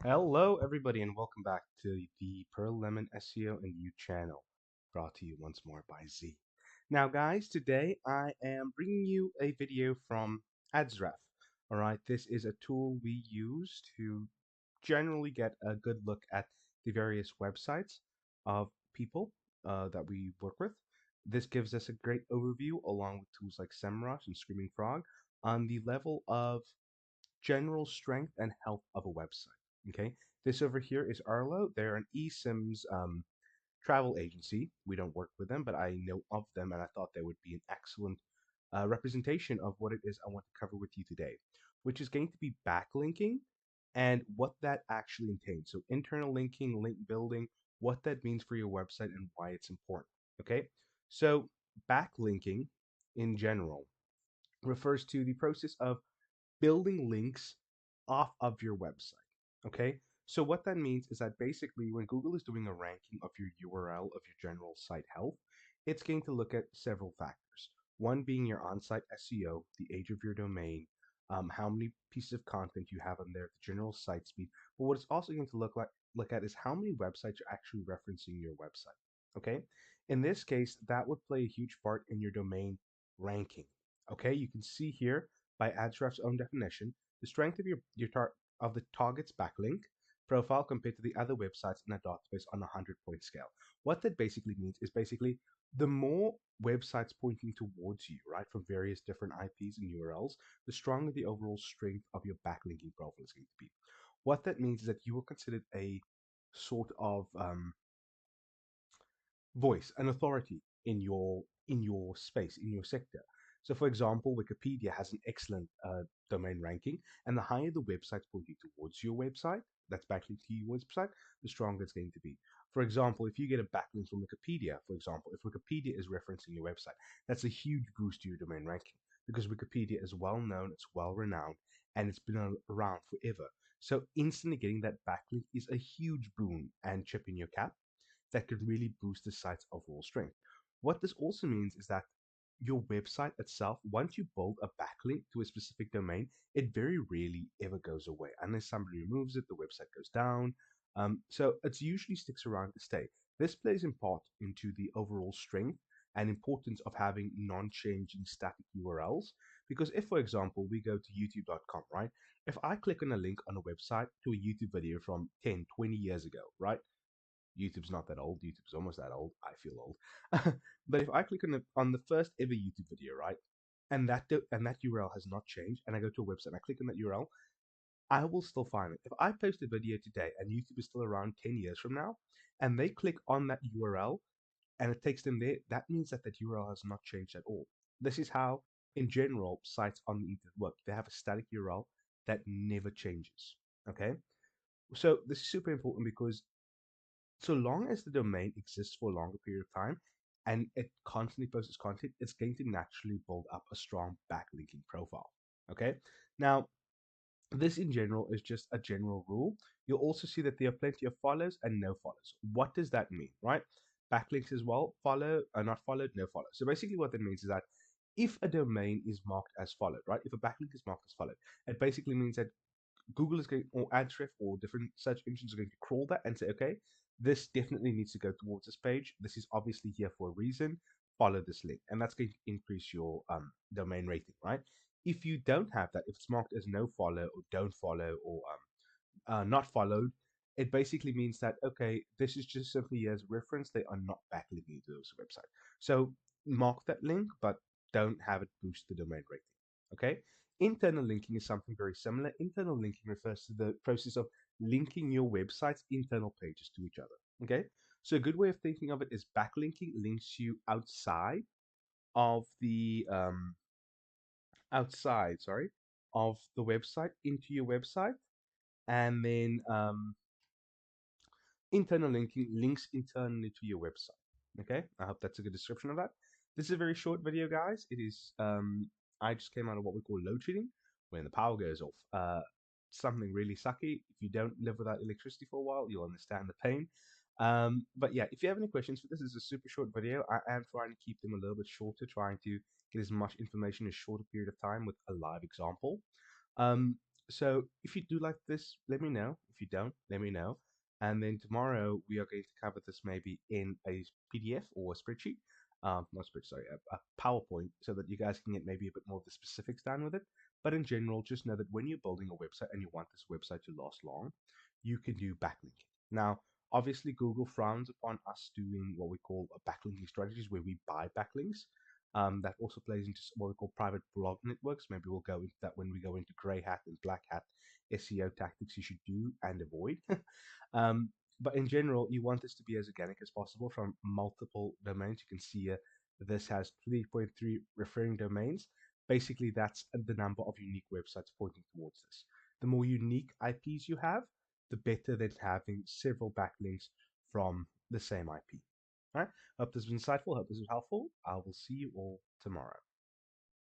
Hello, everybody, and welcome back to the Pearl Lemon SEO and You channel, brought to you once more by Z. Now, guys, today I am bringing you a video from Adsref. All right, this is a tool we use to generally get a good look at the various websites of people that we work with. This gives us a great overview, along with tools like SEMrush and Screaming Frog, on the level of general strength and health of a website. Okay, this over here is Arlo. They're an eSIMs travel agency. We don't work with them, but I know of them, and I thought they would be an excellent representation of what it is I want to cover with you today, which is going to be backlinking and what that actually entails. So, internal linking, link building, what that means for your website, and why it's important. Okay, so backlinking in general refers to the process of building links off of your website. Okay, so what that means is that basically when Google is doing a ranking of your URL of your general site health, it's going to look at several factors. One being your on-site SEO, the age of your domain, how many pieces of content you have on there, the general site speed. But what it's also going to look at is how many websites are actually referencing your website. Okay, in this case, that would play a huge part in your domain ranking. Okay, you can see here by Ahrefs' own definition, the strength of of the target's backlink profile compared to the other websites in a database on a 100-point scale. What that basically means is basically the more websites pointing towards you, right, from various different IPs and URLs, the stronger the overall strength of your backlinking profile is going to be. What that means is that you are considered a sort of voice and authority in your space, in your sector. So, for example, Wikipedia has an excellent domain ranking, and the higher the websites pointing towards your website, that's backlinked to your website, the stronger it's going to be. For example, if you get a backlink from Wikipedia, for example, if Wikipedia is referencing your website, that's a huge boost to your domain ranking because Wikipedia is well known, it's well renowned, and it's been around forever. So, instantly getting that backlink is a huge boon and chip in your cap that could really boost the site's overall strength. What this also means is that your website itself, once you build a backlink to a specific domain, it very rarely ever goes away. Unless somebody removes it, the website goes down. So it usually sticks around to stay. This plays in part into the overall strength and importance of having non-changing static URLs. Because if, for example, we go to youtube.com, right? If I click on a link on a website to a YouTube video from 10, 20 years ago, right? YouTube's not that old. YouTube's almost that old. I feel old. But if I click on the first ever YouTube video, right, and that URL has not changed, and I go to a website and I click on that URL, I will still find it. If I post a video today and YouTube is still around 10 years from now, and they click on that URL and it takes them there, that means that that URL has not changed at all. This is how, in general, sites on the internet work. They have a static URL that never changes. Okay, so this is super important because so long as the domain exists for a longer period of time and it constantly posts content, it's going to naturally build up a strong backlinking profile. Okay. Now, this in general is just a general rule. You'll also see that there are plenty of follows and no follows. What does that mean, right? Backlinks as well, follow, not followed, no follow. So basically, what that means is that if a domain is marked as followed, right? If a backlink is marked as followed, it basically means that Google is going, or Ahrefs or different search engines are going to crawl that and say, okay, this definitely needs to go towards this page. This is obviously here for a reason. Follow this link, and that's going to increase your domain rating, right? If you don't have that, if it's marked as no follow or don't follow or not followed, it basically means that okay, this is just simply as reference. They are not backlinking to this website. So mark that link, but don't have it boost the domain rating. Okay. Internal linking is something very similar. Internal linking refers to the process of linking your website's internal pages to each other. Okay. So a good way of thinking of it is backlinking links you of the outside, sorry, of the website into your website, and then internal linking links internally to your website. Okay, I hope that's a good description of that. This is a very short video, guys. It is I just came out of what we call load shedding, when the power goes off. Something really sucky. If you don't live without electricity for a while, you'll understand the pain. But yeah, if you have any questions for this, is a super short video. I am trying to keep them a little bit shorter, trying to get as much information in a shorter period of time with a live example. Um, So if you do like this, let me know. If you don't, let me know. And then tomorrow we are going to cover this maybe in a PDF or a spreadsheet. Not spreadsheet, sorry, a PowerPoint, so that you guys can get maybe a bit more of the specifics down with it. But in general, just know that when you're building a website and you want this website to last long, you can do backlinking. Now, obviously, Google frowns upon us doing what we call a backlinking strategies, where we buy backlinks. That also plays into what we call private blog networks. Maybe we'll go into that when we go into gray hat and black hat SEO tactics you should do and avoid. um, but in general, you want this to be as organic as possible from multiple domains. You can see here this has 3.3 referring domains. Basically, that's the number of unique websites pointing towards this. The more unique IPs you have, the better than having several backlinks from the same IP. All right. Hope this was insightful. Hope this was helpful. I will see you all tomorrow.